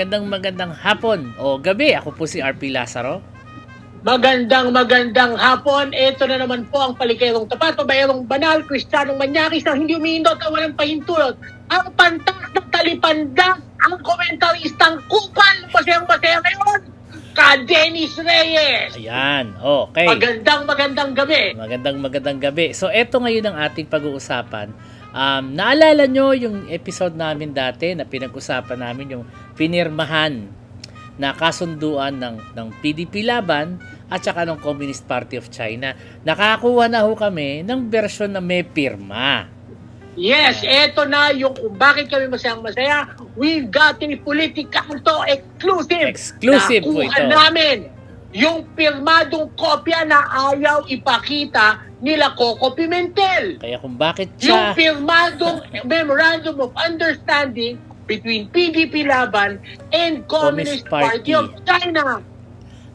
magandang hapon o gabi. Ako po si RP Lazaro. Magandang hapon. Ito na naman po ang palikirong tapat, pabayarong banal, Kristiyanong manyakis na hindi umihindot at walang pahintulot. Ang pantak ng talipandak, ang komentaristang kupal, masayang-masaya ngayon, ka Dennis Reyes. Ayan, okay. Magandang gabi. Magandang gabi. So, eto ngayon ang ating pag-uusapan. Naalala nyo yung episode namin dati na pinag-usapan namin yung pinirmahan na kasunduan ng PDP Laban at saka ng Communist Party of China. Nakakuha na ho kami ng version na may pirma. Yes, eto na yung kung bakit kami masayang-masaya. We've got a political to exclusive. Exclusive po ito. Nakuha namin yung pirmadong kopya na ayaw ipakita nila Coco Pimentel. Kaya kung bakit Yung siya... pirmadong Memorandum of Understanding between PDP Laban and Communist Party of China.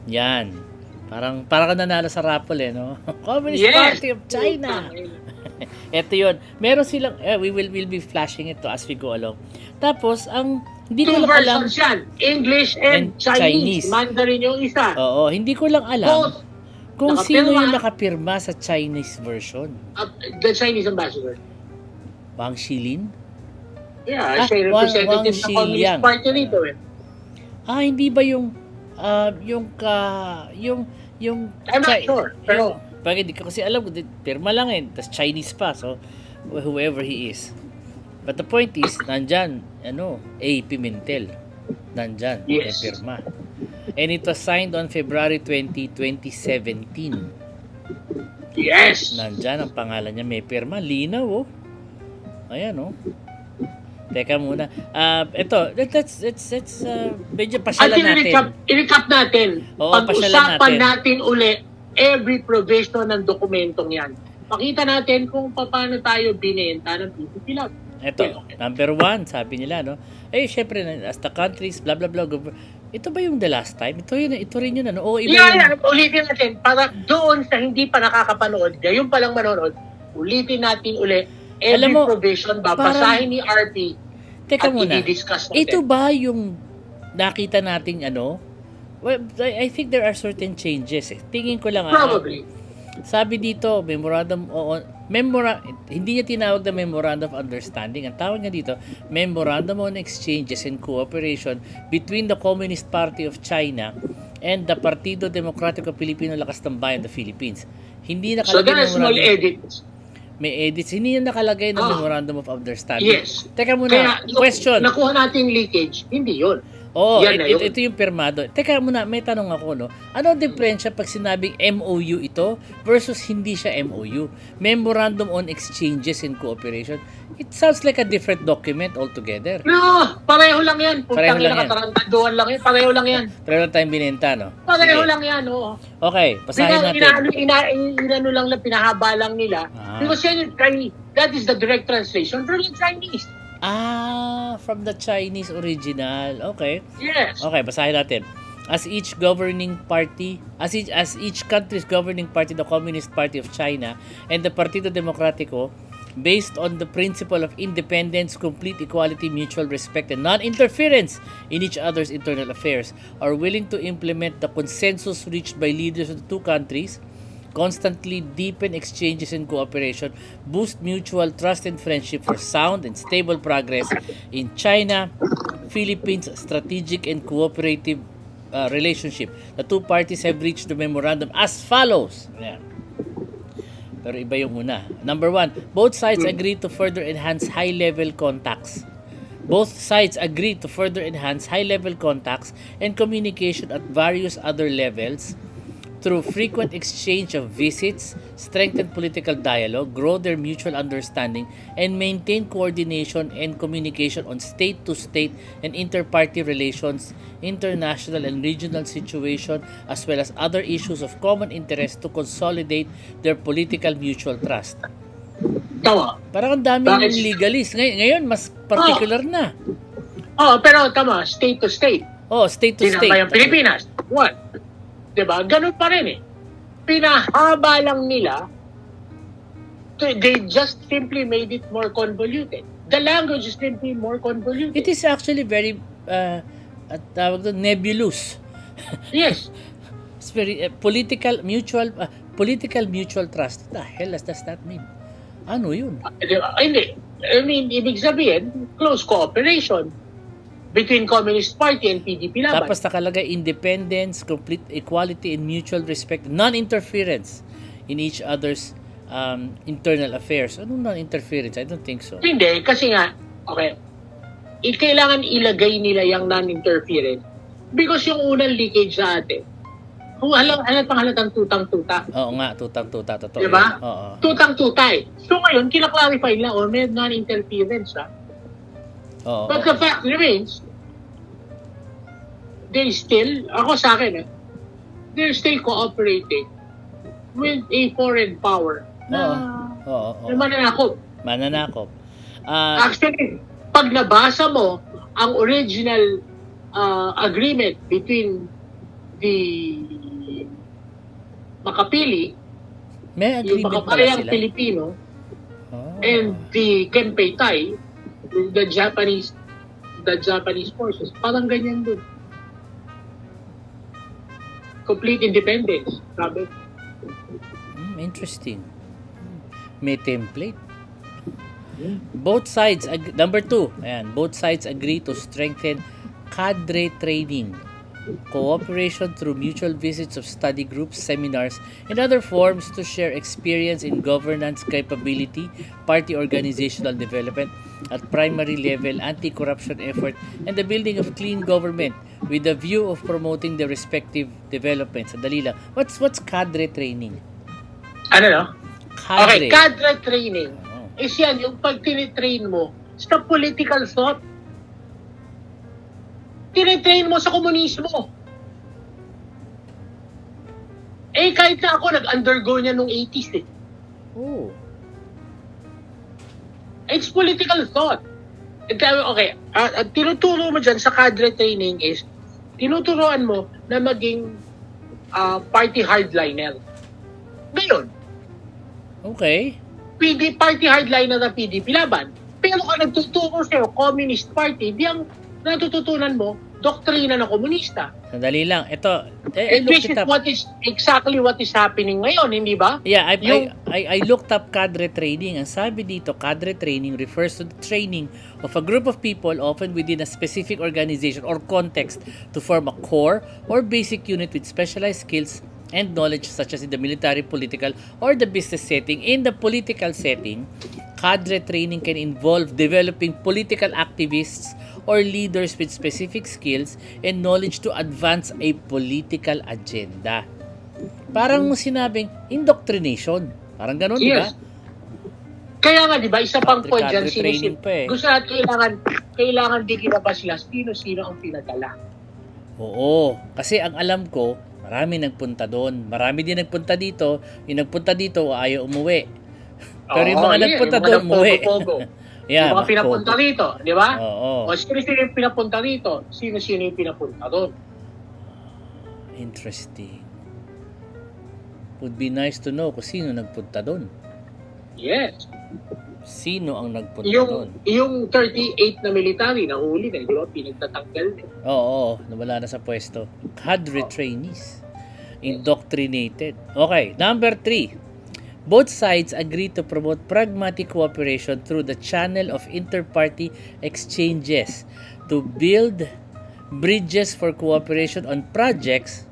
Yan. Parang ka nanalo sa raffle no? Communist Yes. Party of China. Ito yun. Meron silang, we'll be flashing it as we go along. Tapos, hindi ko Two lang alam. versions yan. English and Chinese. Mandarin yung isa. Oo, hindi ko lang alam Both kung sino nakapirma. yung nakapirma sa Chinese version. The Chinese ambassador. Wang Xilin? Yeah, siya yung representative ng Communist Xiliang. Party nito eh. Hindi ba yung I'm not sure, pero bakit di ko kasi alam, pirma lang tas Chinese pa, so whoever he is. But the point is, nandyan, A. Pimentel. Nandyan, may Yes. pirma. And it was signed on February 20, 2017. yes. Nandyan ang pangalan niya, may pirma. Linaw, oh. Ayan, oh. Teka muna. Ito, let's medyo pasyalan natin. I-recap natin. Oo, Pag-usapan natin uli every provision ng dokumentong yan. Pakita natin kung paano tayo binenta ng PDP Lab. Ito, number 1, sabi nila, no? Syempre, as the countries, blah, blah, blah. Ito ba yung the last time? Ito rin yun, ano? O, iba yung... Ulitin natin. Para doon sa hindi pa nakakapanood, yung palang manonood, ulitin natin uli every provision, babasahin ni RP. Teka at muna, i-discuss natin. ito ba yung nakita nating Well, I think there are certain changes. Tingin ko lang Probably. sabi dito, hindi niya tinawag na Memorandum of Understanding. Ang tawag niya dito, Memorandum on Exchanges and Cooperation between the Communist Party of China and the Partido Demokratiko Pilipino Lakas ng Bayan, the Philippines. Hindi nakalagay So there are small edits. May edits. Hindi yan nakalagay ng Memorandum of Understanding. Yes. Teka muna, Kaya, question. Nakuha natin leakage. Hindi yun. Oo, Yan na yun. ito yung pirmado. Teka muna, may tanong ako, no? Ano ang diferensya pag sinabing MOU ito versus hindi siya MOU? Memorandum on Exchanges and Cooperation. It sounds like a different document altogether. No, pareho lang yan. Pareho lang yan. Nakatarantaduhan lang yan. Pareho lang yan. Pero lang tayong binenta, no? Pareho Sige. lang yan, oo. Okay, basahin natin. Inano lang, pinahaba lang nila. Because yan, that is the direct translation from the Chinese. From the Chinese original. Okay. Yes. Okay, basahin natin. As each country's governing party, the Communist Party of China and the Partido Demokratiko, based on the principle of independence, complete equality, mutual respect, and non-interference in each other's internal affairs, are willing to implement the consensus reached by leaders of the two countries, constantly deepen exchanges and cooperation, boost mutual trust and friendship for sound and stable progress in China, Philippines strategic and cooperative relationship. The two parties have reached the memorandum as follows. Ayan. Pero iba yung una. Number 1, both sides agree to further enhance high-level contacts. Both sides agree to further enhance high-level contacts and communication at various other levels through frequent exchange of visits, strengthen political dialogue, grow their mutual understanding, and maintain coordination and communication on state-to-state and inter-party relations, international and regional situation, as well as other issues of common interest to consolidate their political mutual trust. Tama. Parang ang daming legalist. Ngayon, mas particular na. Pero tama, state to state. State to state. Tinamay ang Pilipinas. What? Diba? Ganun pa rin eh. Pinahaba lang nila. They just simply made it more convoluted. The language is simply more convoluted. It is actually very at tawag doon, nebulous. Yes. It's very political mutual trust. What the hell does that mean? Ano yun? Hindi. I mean, ibig sabihin, close cooperation between Communist Party and PDP Laban. Tapos nakalagay independence, complete equality, and mutual respect, non-interference in each other's internal affairs. Anong non-interference? I don't think so. Hindi, kasi nga, okay, kailangan ilagay nila yung non-interference because yung unang leakage sa atin, kung halatang tutang-tuta. Oo nga, tutang-tuta, totoo. Diba? Oo. Tutang-tuta eh. So ngayon, kinaklarify nila, may non-interference ha. Oo. But the fact remains, they still, ako sa akin they're still cooperating with a foreign power Oo. na mananakop. Mananakop. Actually, pag nabasa mo ang original agreement between the Makapili, May yung agreement pala Makapalayang sila. Pilipino, Oh. and the Kenpeitai, the Japanese forces, parang ganyan din. Complete independence, sabi. Interesting. May template. Both sides, number 2, ayan, both sides agree to strengthen cadre training, cooperation through mutual visits of study groups, seminars, and other forms to share experience in governance capability, party organizational development, at primary level anti-corruption effort, and the building of clean government with the view of promoting the respective developments. Sandali lang. What's cadre training? Ano no? Cadre. Okay, cadre training. Oh. Is yan, yung pag tinitrain mo sa political thought, tinitrain mo sa komunismo. Eh, kahit na ako, nag-undergo niya nung 80s eh. Oh. It's political thought. Okay, tinuturo mo dyan sa cadre training is, tinuturoan mo na maging party hardliner. Ngayon, Okay. party hardliner na PDP Laban. Pero kung nagtuturo sa'yo, Communist Party, di ang natututunan mo, doktrina ng komunista. Sandali lang. Ito, I Which looked is it up. exactly what is happening ngayon, hindi ba? Yeah, I looked up cadre training. Ang sabi dito, cadre training refers to the training of a group of people often within a specific organization or context to form a core or basic unit with specialized skills and knowledge such as in the military, political, or the business setting. In the political setting, cadre training can involve developing political activists or leaders with specific skills and knowledge to advance a political agenda. Parang mo sinabing indoctrination. Parang ganun, di ba? Yes. Kaya nga, di ba, isa pang point dyan, Cadre training pa eh. gusto natin kailangan di kinabas sila, sino ang pinadala. Oo. Kasi ang alam ko, marami nagpunta doon. Marami din nagpunta dito. Yung nagpunta dito, ayaw umuwi. Pero yung mga nagpunta doon, umuwi. Yeah, yung mga pinapunta rito, di ba? Oo. O sino yung pinapunta rito? Sino yung pinapunta doon? Interesting. Would be nice to know kung sino nagpunta doon. Yes. Sino ang nagpunta doon? Yung 38 na military, nahuli na, di ba? Pinagtatanggal na. Oo, nawala na sa pwesto. Cadre trainees. Indoctrinated. Okay, number 3. Both sides agree to promote pragmatic cooperation through the channel of inter-party exchanges to build bridges for cooperation on projects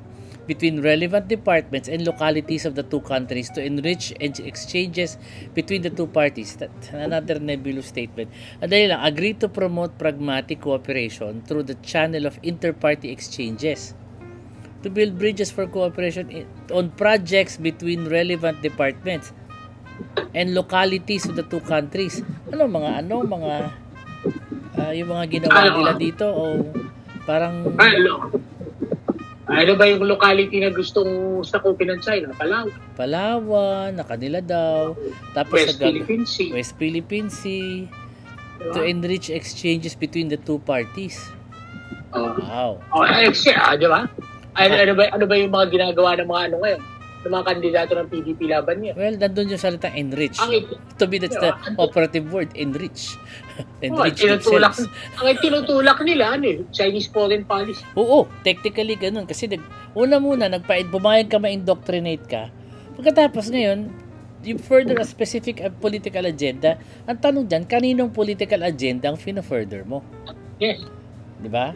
between relevant departments and localities of the two countries to enrich exchanges between the two parties. That's another nebulous statement. Dahil lang, agree to promote pragmatic cooperation through the channel of inter-party exchanges to build bridges for cooperation on projects between relevant departments and localities of the two countries. Yung mga ginawa nila dito o parang Ano ba yung locality na gustong sakupin ng China? Palawan, na kanila daw. Tapos West Philippine Sea. West Philippine Sea to enrich exchanges between the two parties. Wow. Di ba? Ano ba yung mga ginagawa ng mga ano ngayon? ng mga kandidato ng PDP laban niya. Well, nandun yung salitang enrich. Ang To be that's the operative word, enrich. Enrich tinutulak, themselves. ang tinutulak nila, Chinese foreign policy. Oo, technically ganun. Kasi una muna, pumayag ka, ma-indoctrinate ka. Pagkatapos ngayon, you further a specific political agenda. Ang tanong dyan, kaninong political agenda ang fina-further mo? Yes. Di ba?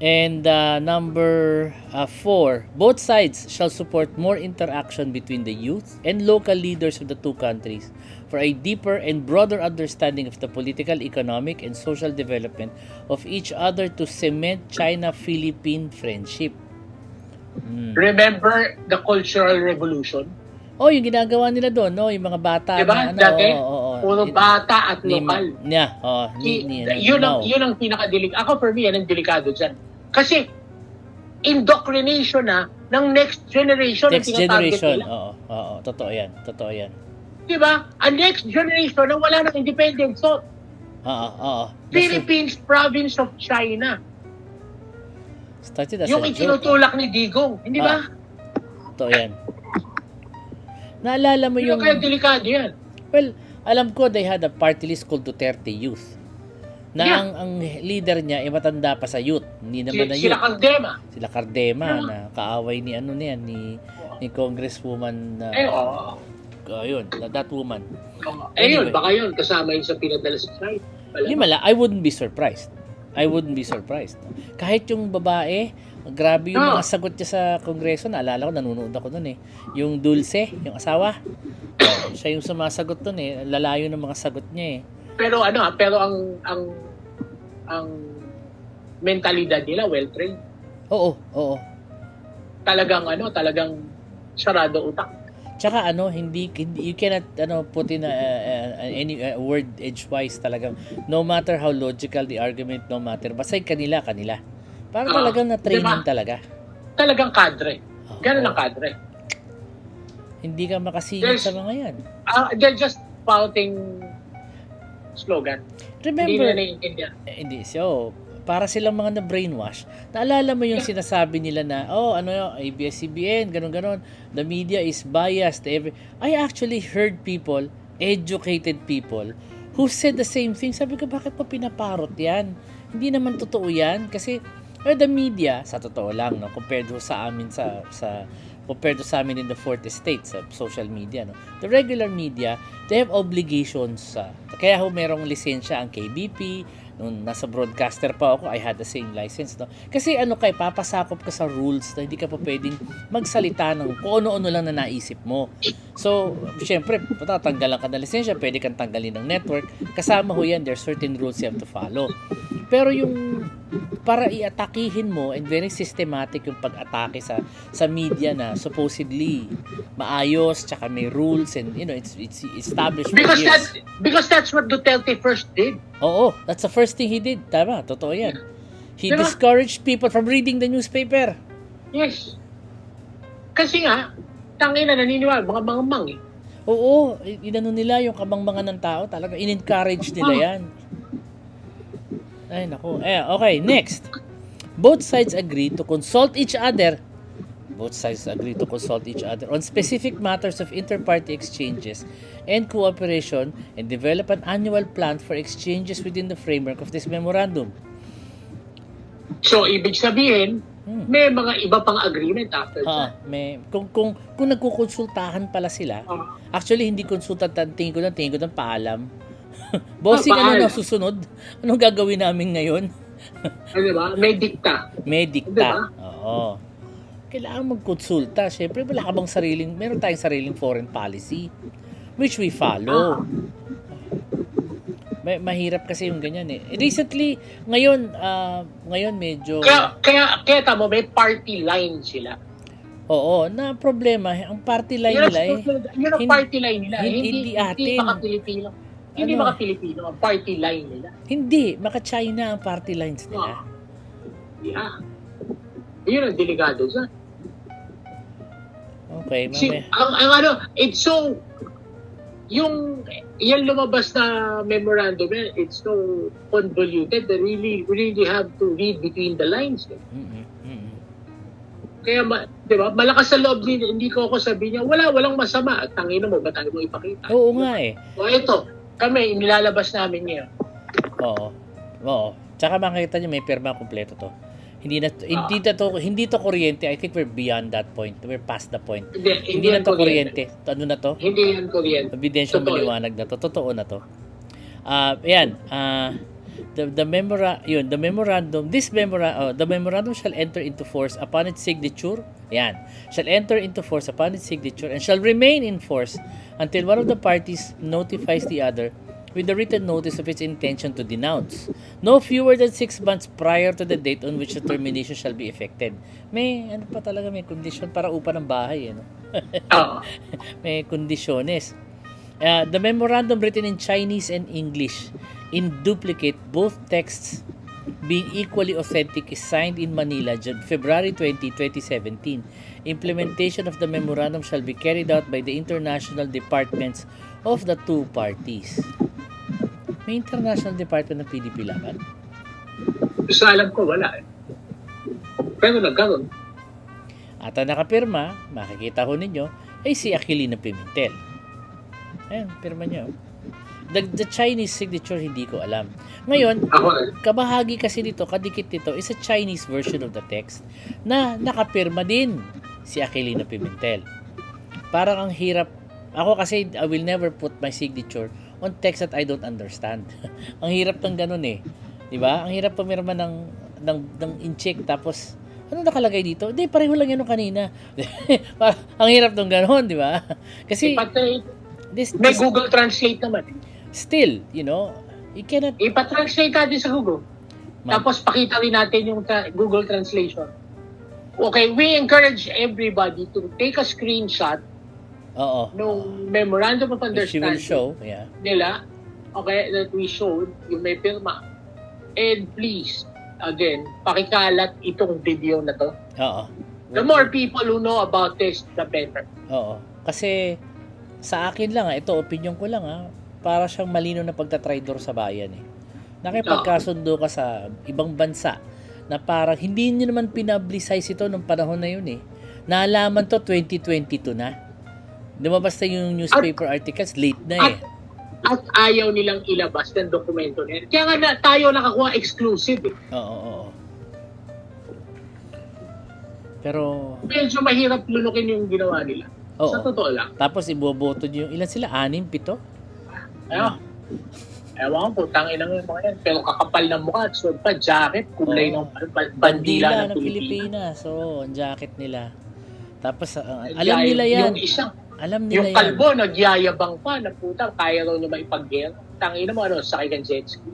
And number 4, both sides shall support more interaction between the youth and local leaders of the two countries for a deeper and broader understanding of the political, economic, and social development of each other to cement China-Philippine friendship. Remember the Cultural Revolution? Oh, yung ginagawa nila doon, no? Yung mga bata. Diba? Na, Dati, puro bata at lokal. Yun ang pinakadelikado. Ako, for me, yan ang delikado dyan. Kasi, indoctrination ng next generation. Next generation, oo. Totoo yan. Diba? Ang next generation na wala ng independent thought. Oo. Philippines, province of China. Started as Yung a joke. itinutulak ni Digong. Hindi ba? Totoo yan. Naalala mo yung... Kaya delikado yan. Well, alam ko they had a party list called Duterte Youth. Na Yeah. ang leader niya ay matanda pa sa youth. Hindi naman na youth. Sila Cardema. Sila Cardema na kaaway ni ni Congresswoman yun, that woman. Yun, baka yun kasama yun sa pinadala sa site. I wouldn't be surprised. Kahit yung babae, grabe yung mga sagot niya sa Kongreso. Naalala ko, nanonood ako nun Yung Dulce, yung asawa. Siya yung sumasagot nun Lalayo ng mga sagot niya Pero ang mentalidad nila well-trained. Oo. Talagang sarado utak. Tsaka hindi you cannot put in any word edgewise talagang no matter how logical the argument, no matter basta kanila. Para talagang na training talaga. Talagang kadre. Ganun ang kadre. Hindi ka makasingit sa mga yan. They're just spouting slogan. Remember, hindi na naiintindihan. Hindi. So, para silang mga na-brainwash. Naalala mo yung sinasabi nila na, ABS-CBN, ganon. The media is biased. I actually heard people, educated people, who said the same thing. Sabi ko, bakit pa pinaparot yan? Hindi naman totoo yan. Kasi, the media, sa totoo lang, compared sa amin compared to sa amin in the fourth estate sa social media, the regular media, they have obligations. Kaya merong lisensya ang KBP. Nung nasa broadcaster pa ako, I had the same license. Kasi papasakop ka sa rules na hindi ka pa pwedeng magsalita ng kung ano-ano lang na naisip mo. So, syempre, patatanggalan ka ng lisensya, pwede kang tanggalin ng network. Kasama ho yan, there are certain rules you have to follow. Pero yung para i-atakihin mo and very systematic yung pag-atake sa media na supposedly maayos tsaka may rules and it's established for years. Because that's what Duterte first did. Oo, that's the first thing he did. Tama, totoo yan. He discouraged people from reading the newspaper. Yes. Kasi nga, tangina naniniwala, mga mang Oo, inano nila yung kabangbangan ng tao, talaga in-encourage nila yan. Ay, naku. Okay, next. Both sides agree to consult each other on specific matters of inter-party exchanges and cooperation and develop an annual plan for exchanges within the framework of this memorandum. So, ibig sabihin, may mga iba pang agreement after that. Kung nagkukonsultahan pala sila, actually hindi consultant, tingin ko ng paalam. Bossing, susunod? Anong gagawin namin ngayon? Diba? May dikta. Diba? Oo. Kailangan magkonsulta. Siyempre, meron tayong sariling foreign policy which we follow. Mahirap kasi yung ganyan Recently, ngayon medyo... Kaya tamo, may party line sila. Oo, na problema. Ang party line nila Yun ang party line nila. Hindi atin. Hindi mga Pilipino, ang party line nila. Hindi, maka-China ang party lines nila. Yeah. Yun ang delikado dyan. Okay, it's so, yung lumabas na memorandum, it's so convoluted that really have to read between the lines. Kaya, di ba, malakas sa loob din, hindi ko ako sabihin niya, walang masama. Tangina mo, ba tayo mo ipakita? Oo nga eh. O ito, kami, inilalabas namin ngayon. Oo. Oo. Tsaka makikita niyo may pirma kompleto to. Hindi to kuryente. I think we're beyond that point. We're past the point. Hindi na to kuryente. Ano na to? Hindi yan kuryente. Ebidensyang maliwanag na to. Totoo na to. Ayan. The memorandum shall enter into force upon its signature. Ayan. Shall enter into force upon its signature and shall remain in force until one of the parties notifies the other with the written notice of its intention to denounce, no fewer than 6 months prior to the date on which the termination shall be effected. May kondisyon para upa ng bahay, no? May kondisyones. The memorandum written in Chinese and English in duplicate, both texts being equally authentic, is signed in Manila, February 20, 2017. Implementation of the memorandum shall be carried out by the international departments of the two parties. May international department ng PDP laban? Sa alam ko, wala eh. Pero nagkaroon. At ang nakapirma, makikita ko ninyo, ay si Aquilina Pimentel. Ayan, pirma niyo. The Chinese signature, hindi ko alam. Ngayon, kabahagi kasi dito, kadikit nito, is a Chinese version of the text na nakapirma din si Aquilina Pimentel. Parang ang hirap. Ako kasi, I will never put my signature on text that I don't understand. Ang hirap ng ganun eh. 'Di ba? Ang hirap pumirma ng in-check tapos ano nakalagay dito? Hindi, pareho lang 'yan nung kanina. Ang hirap ng ganun, 'di ba? Kasi may Google Translate naman. Still, you cannot ipa-translate natin sa Google. Tapos pakita rin natin yung Google Translation. Okay, we encourage everybody to take a screenshot nung memorandum of understanding nila, okay, that we showed, yung may pirma. And please, again, pakikalat itong video na to. The more people who know about this, the better. Kasi sa akin lang, ito opinion ko lang para siyang malinaw na pagtatraidor sa bayan eh. Nakipagkasundo ka sa ibang bansa na parang hindi niyo naman pinablicize ito nung panahon na yun eh. Naalaman to 2022 na. Lumabas na yung newspaper articles, late na eh. At ayaw nilang ilabas ng dokumento na yan. Kaya nga tayo nakakuha exclusive eh. Oo. Pero medyo mahirap lunukin yung ginawa nila. Sa totoo lang. Tapos iboboto niyo yung ilan sila? 6, 7? Ayun. Ewan ko, tangin lang yung mga yan. Pero kakapal ng mukha at suot pa, jacket, kulay ng bandila ng Pilipinas. So, ang jacket nila. Tapos, alam nila yan. Yung kalbo, nagyayabang pa, na puta, kaya raw niya maipag-gera. Tangina mo, sakay kang jet ski.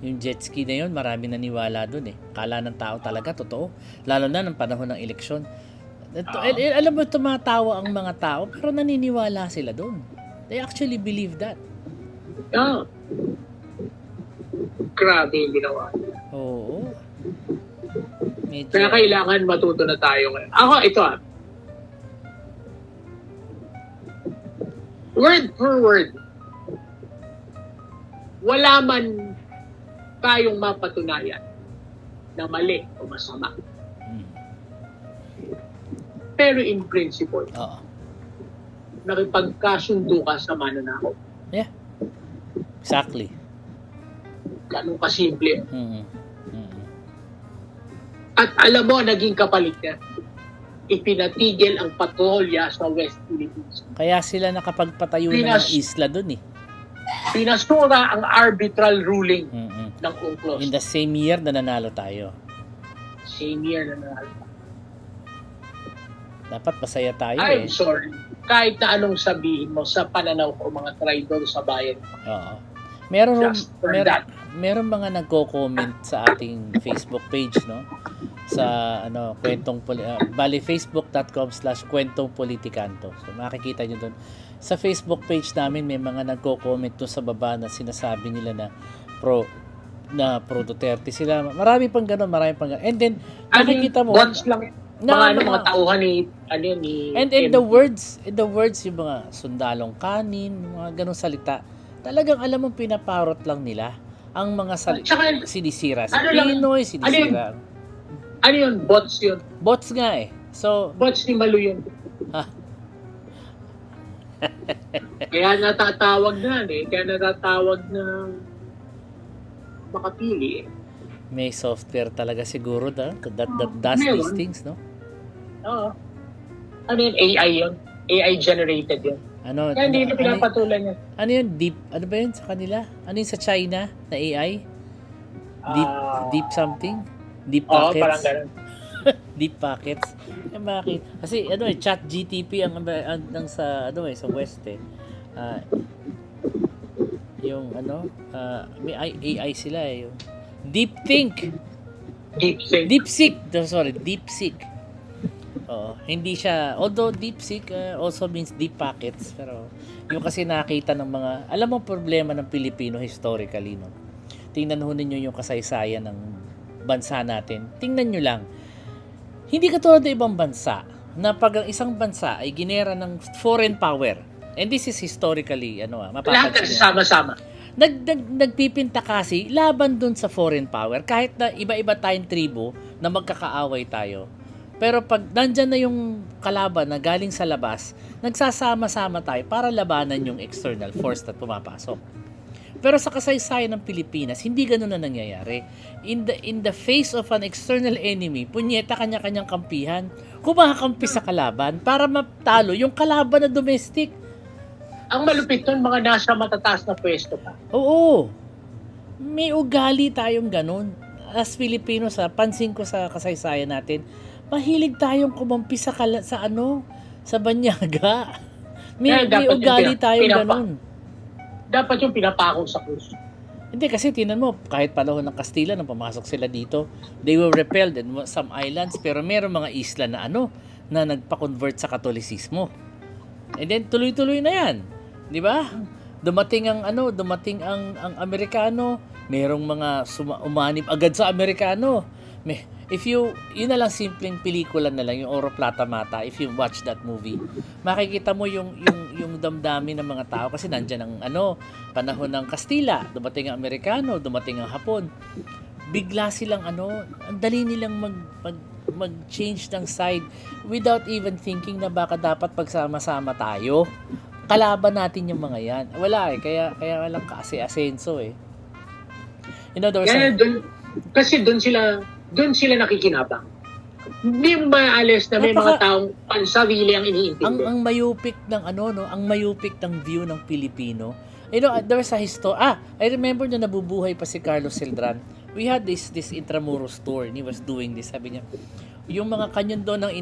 Yung jet ski na yun, marami naniwala dun eh. Kala ng tao talaga, totoo. Lalo na ng panahon ng eleksyon. Alam mo, tumatawa ang mga tao, pero naniniwala sila dun. They actually believe that. Grabe yung ginawa. Oo. Medyo. Kaya kailangan matuto na tayo ngayon. Ako, ito word per word, wala man tayong mapatunayan na mali o masama. Pero in principle, nakipagkasundo ka sa mananakop. Yeah. Exactly. Ganun kasimple. At alam mo, naging kapalit niya. Ipinatigil ang patrolya sa West Philippines. Kaya sila nakapagpatayo ng isla dun eh. Pinasura ang arbitral ruling ng UNCLOS. In the same year na nanalo tayo. Same year na nanalo. Dapat masaya tayo I'm sorry. Kahit na anong sabihin mo sa pananaw ko mga traidor sa bayan. Meron mga nagko-comment sa ating Facebook page, no? Sa facebook.com/kwentong politikanto. So makikita niyo doon. Sa Facebook page namin may mga nagko-comment doon sa baba na sinasabi nila na pro Duterte sila. Marami pang ganun. And then makikita mo bots lang mga tauhan ni and the words yung mga sundalong kanin, mga ganung salita. Talagang alam mong pinaparot lang nila ang mga salita. Sinisira si Pinoy, sinisira. Ano yun? Bots yun. Bots nga eh. So, Bots ni Malu yun. ah, Kaya natatawag na makapili eh. may software talaga siguro that does Meron. these things, no? Oo. Ano yun? AI yun. AI generated yun. Ano, Kaya hindi na ano, pinapatulan yun. ano yun? Deep, ano ba yun sa kanila? Ano yun sa China na AI? Deep, deep something? Deep Oo, pockets? parang ganun. Deep pockets? Eh, bakit? Kasi ano eh, chat GTP ang sa, ano eh, sa West eh. Ah, yung ano, may AI sila eh. Yung DeepThink. DeepSeek. DeepSeek. Oo, hindi siya, although DeepSeek also means deep pockets, pero yung kasi nakita ng mga, alam mo problema ng Pilipino historically, no? Tingnan ho ninyo yung kasaysayan ng bansa natin. Tingnan nyo lang. Hindi katulad ng ibang bansa, na pag ang isang bansa ay ginera ng foreign power, and this is historically, Lahat mapapansin nyo. sama-sama. Nagpipinta kasi laban dun sa foreign power kahit na iba-iba tayong tribo na magkakaaway tayo. Pero pag nandyan na yung kalaban na galing sa labas, nagsasama-sama tayo para labanan yung external force na pumapasok. Pero sa kasaysayan ng Pilipinas, hindi ganun na nangyayari. In the face of an external enemy, punyeta kanya-kanyang kampihan, kumakampi sa kalaban para matalo yung kalaban na domestic. Ang malupit nun, mga nasa matataas na pwesto pa. Oo. May ugali tayong ganun. As Filipinos, pansin ko sa kasaysayan natin, mahilig tayong kumampi sa banyaga. May dapat ugali yung tayong ganun. Dapat yung pinapako sa krus. Hindi, kasi tinan mo, kahit panahon ng Kastila, nung pumasok sila dito, they were repelled in some islands, pero meron mga isla na na nagpa-convert sa Katolisismo. And then, tuloy-tuloy na yan. Di ba? Dumating ang Amerikano, merong mga umanib agad sa Amerikano. Yun na lang simpleng pelikula na lang, yung Oro Plata Mata, if you watch that movie, makikita mo yung damdamin ng mga tao kasi nandyan ang panahon ng Kastila, dumating ang Amerikano, dumating ang Hapon. Bigla silang ang dali nilang mag-change ng side without even thinking na baka dapat pagsama-sama tayo. Kalaban natin yung mga yan. Wala eh, kaya walang kasi-asenso eh. Kasi doon sila nakikinabang. Hindi maalis na may mga taong pansarili ang iniintindi. Ang mayupik ng ang mayupik ng view ng Pilipino. There's a I remember na nabubuhay pa si Carlos Celdran. We had this Intramuros tour and he was doing this. Sabi niya, yung mga kanyon doon ng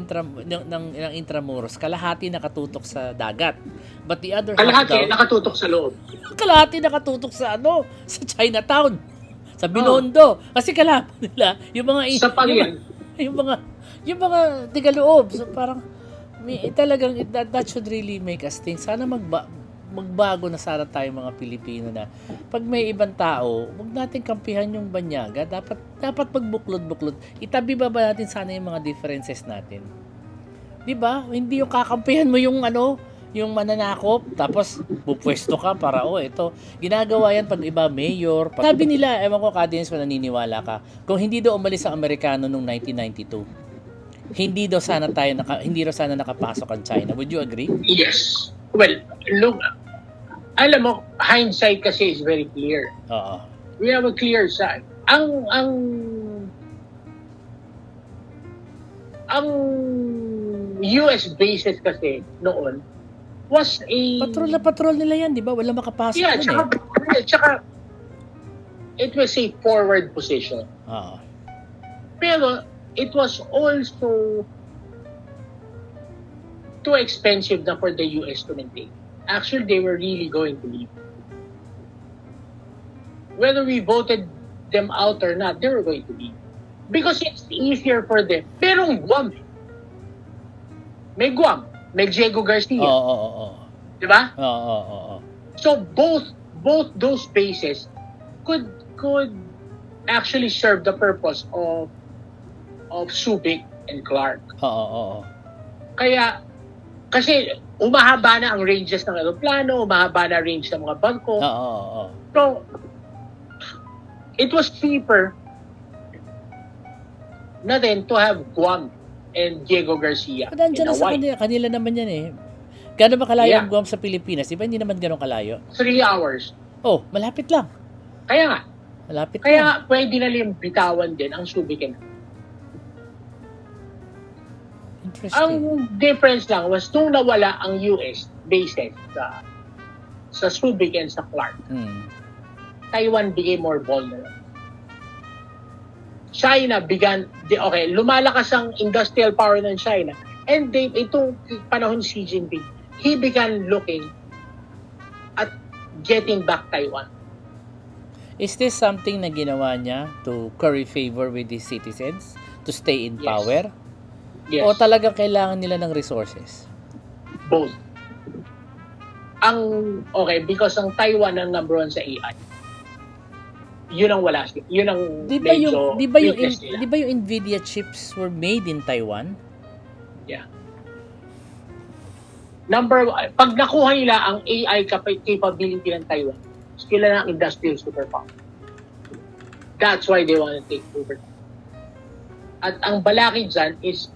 Intramuros, kalahati nakatutok sa dagat. But the other half daw, nakatutok sa loob. Kalahati nakatutok sa sa Chinatown, sa Binondo. Kasi kalaban nila yung mga sa Pangyan. yung mga tigaloob. So parang talagang that should really make us think. Sana magbago na sana tayo mga Pilipino na pag may ibang tao, wag natin kampihan yung banyaga. Dapat magbuklod-buklod. Itabi ba natin sana yung mga differences natin? 'Di ba? Hindi yung kakampihan mo yung yung mananakop, tapos pupwesto ka para ito. Ginagawa yan pag iba mayor. Sabi nila, ewan ko Kadens kung naniniwala ka, kung hindi daw umalis ang Amerikano noong 1992, hindi daw sana nakapasok ang China. Would you agree? Yes. Well, look, alam mo, hindsight kasi is very clear. Oo. We have a clear side. Ang US bases kasi noon was a... Patrol nila yan, di ba? Wala makapasok tsaka it was a forward position. Oo. Pero it was also too expensive na for the US to maintain. Actually, they were really going to leave. Whether we voted them out or not, they were going to leave. Because it's easier for them. Pero Guam, may Guam, may Diego Garcia. Oo. Di ba? Oo. So both those bases could actually serve the purpose of Subic and Clark. Oo. Kaya kasi umahaba na ang ranges ng aeroplano, umahaba na range ng mga bangko. Oo. So it was cheaper natin to have Guam and Diego Garcia Nandiyan in na sa Hawaii. kanila naman yan eh. Gano'n ba kalayo Yeah. ang Guam sa Pilipinas? Di ba hindi naman gano'n kalayo? 3 hours. Oh, malapit lang. Kaya nga, Malapit lang. kaya pwede na rin bitawan din ang Subic and Interesting. ang difference lang was nung nawala ang US bases sa Subic and sa Clark, Taiwan became more vulnerable. China lumalakas ang industrial power ng China. And itong panahon Xi Jinping, he began looking at getting back Taiwan. Is this something na ginawa niya to curry favor with his citizens? To stay in Yes. power? Yes, O talagang kailangan nila ng resources? both. Because ang Taiwan ang number 1 sa AI. Yun ang wala. Yun ang Di ba medyo yung weakness nila. di ba yung Nvidia chips were made in Taiwan? Yeah. Pag nakuha nila ang AI capability ng Taiwan, sila na ang industrial superpower. That's why they want to take over. At ang balakid dyan is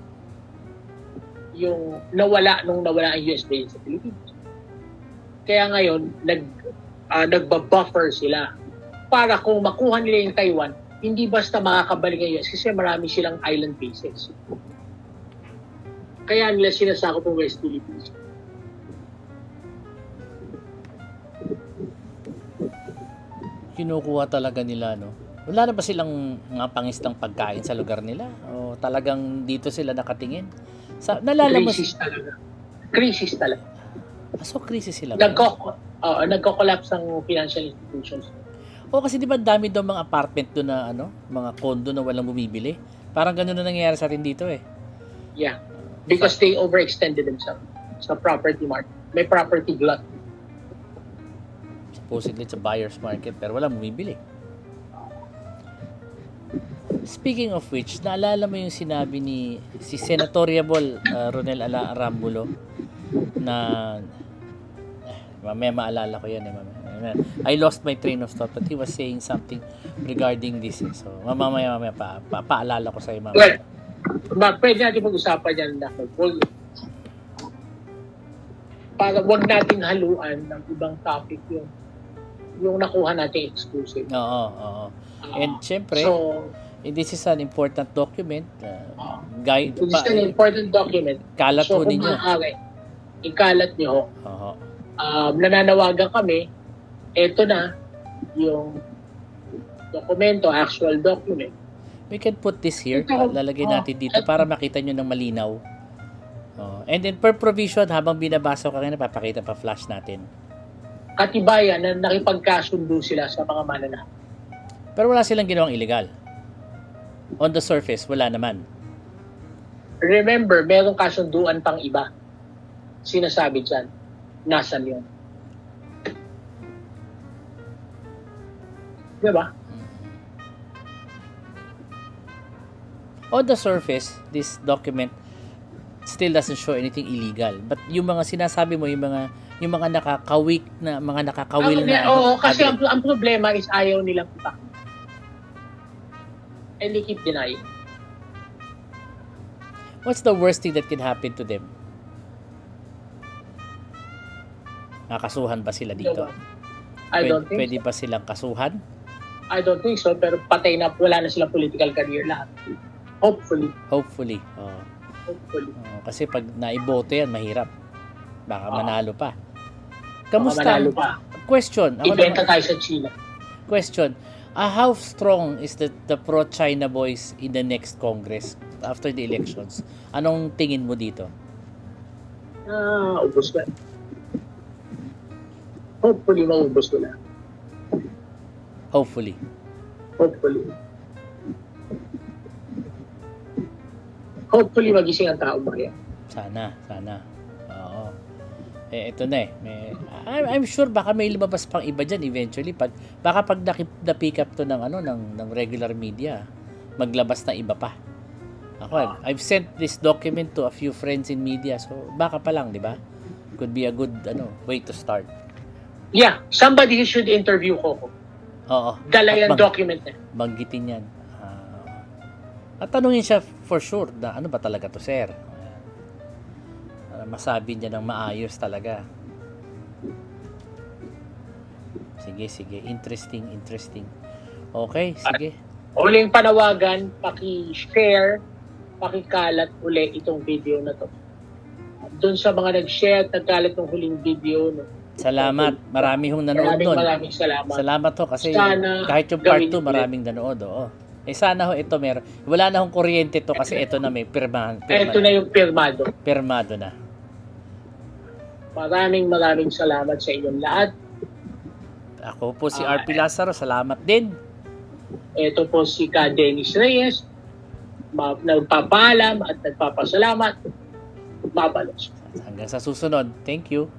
yung nawala ang US base sa Pilipinas. Kaya ngayon, nagbabuffer sila para kung makuha nila yung Taiwan, hindi basta makakabalik ang US kasi marami silang island bases. Kaya nila sinasakop ang West Philippines. Kinukuha talaga nila, no? Wala na ba silang mga pangistang pagkain sa lugar nila? O talagang dito sila nakatingin? Nalalaman... Crisis talaga. So, krisis sila ngayon? Nagko-collapse ang financial institutions. O kasi di ba dami daw mga apartment doon na mga condo na walang bumibili? Parang gano'n na nangyayari sa atin dito eh. Yeah. Because they overextended themselves sa property market. May property glut. Supposedly it's a buyer's market pero walang bumibili. Speaking of which, naalala mo yung sinabi si Senatoriable Ronel Arambulo na mamaya maalala ko yan mamaya. I lost my train of thought but he was saying something regarding this. So mamaya paalala ko sa iyo mamaya. Well, pwede natin mag-usapan yan na para wag nating haluan ng ibang topic yung nakuha natin exclusive. Oo. And syempre, So, this is an important document. Guide this is an important document. Kalat So, po kung ninyo. maaari, ikalat nyo. Oo. Nananawagan kami, eto na, yung dokumento, actual document. We can put this here. Ito. Lalagay natin dito para makita nyo ng malinaw. And then per provision, habang binabasa ko kanina, papakita pa flash natin. Katibayan na nakipagkasundo sila sa mga mananakop. Pero wala silang ginawang illegal. On the surface, wala naman. Remember, merong kasunduan pang iba. Sinasabi dyan, nasan yun? Diba? On the surface, this document still doesn't show anything illegal. But yung mga sinasabi mo, yung mga nakakawil na Kasi ang problema is ayaw nilang ipakita. And they keep denying. What's the worst thing that can happen to them? Nakasuhan ba sila dito? I don't think Pwede ba silang kasuhan? I don't think so, pero patay na, wala na silang political career lahat. Hopefully. Hopefully. Kasi pag naiboto yan, mahirap. Baka manalo pa. Kamusta? Manalo pa. Question. Ibenta tayo sa China. Question. How strong is the pro-China boys in the next Congress after the elections? Anong tingin mo dito? Ubos na. Hopefully, maubos ko na. Hopefully. Hopefully, magising ang taong bayan. Sana. Oo. Ito na eh. I'm sure baka may lumabas pang iba dyan eventually. Baka pag na-pick up to ng regular media, maglabas na iba pa. Ako, I've sent this document to a few friends in media. So, baka pa lang, di ba? Could be a good way to start. Yeah, somebody should interview Coco. Oo. Dala yung document na. Banggitin yan. At tanungin siya for sure na ano ba talaga to, sir? Para masabi niya ng maayos talaga. Sige. Interesting. Okay, sige. Huling panawagan, paki-share, pakikalat uli itong video na to. Doon sa mga nag-share at nagkalat ng huling video. No? Salamat. Marami hong nanood nun. Maraming salamat. Salamat ho kasi Sana kahit yung part 2 gawin maraming nanood. Oo. Sana ho ito meron. Wala na hong kuryente to kasi ito na may pirmahan. Ito na yung pirmado. Pirmado na. Maraming salamat sa inyong lahat. Ako po si RP Lazaro. Salamat din. Ito po si Ka Dennis Reyes. Nagpapaalam at nagpapasalamat. Babalos. Hanggang sa susunod. Thank you.